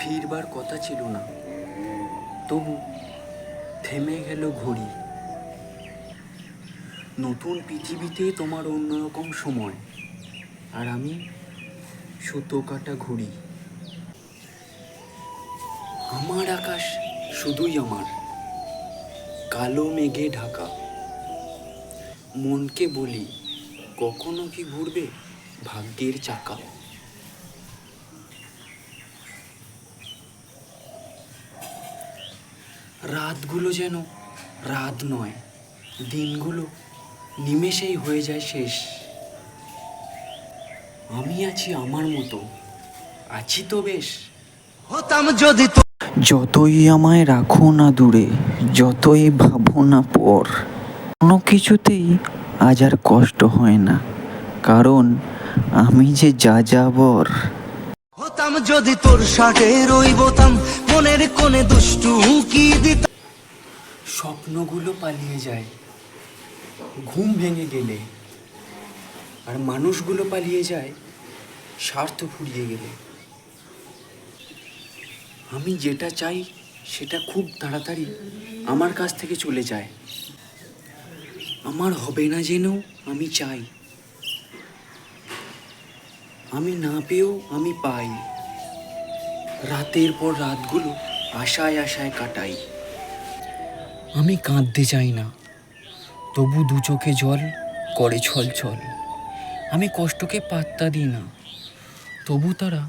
ফিরবার কথা ছিল না, তবু থেমে গেল ঘড়ি। নতুন পৃথিবীতে তোমার অন্যরকম সময়, আর আমি সুতো কাটা ঘুড়ি। আমার আকাশ শুধুই আমার, কালো মেঘে ঢাকা। মনকে বলি, কখনো কি ঘুরবে ভাগ্যের চাকা। রাতগুলো যেন রাত নয়, দিনগুলো নিমেষেই হয়ে যায় শেষ। আমি আছি আমার মতো, আছি তো বেশ। হতাম যদি যতই আমায় রাখো না দূরে, যতই ভাবো না পর, কোনো কিছুতেই আজ আর কষ্ট হয় না, কারণ আমি যে যাযাবর। হতাম যদি তোর সাথে রইবতাম, মনের কোণে দুষ্টু কি দিতাম। স্বপ্নগুলো পালিয়ে যায় ঘুম ভেঙে গেলে, আর মানুষগুলো পালিয়ে যায় স্বার্থ ফুরিয়ে গেলে। আমি যেটা চাই সেটা খুব তাড়াতাড়ি আমার কাছ থেকে চলে যায়। আমার হবে না জেনেও আমি চাই, আমি না পেয়েও আমি পাই। রাতের পর রাতগুলো আশায় আশায় কাটাই। আমি কাঁদতে চাই না, তবু দু চোখে জল করে ছল ছল। আমি কষ্টকে পাত্তা দিই না, তবু তারা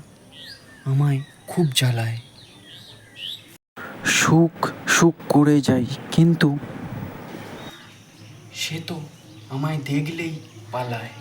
আমায় খুব জ্বালায়। সুখ সুখ করে যাই, কিন্তু সে তো আমায় দেখলেই পালায়।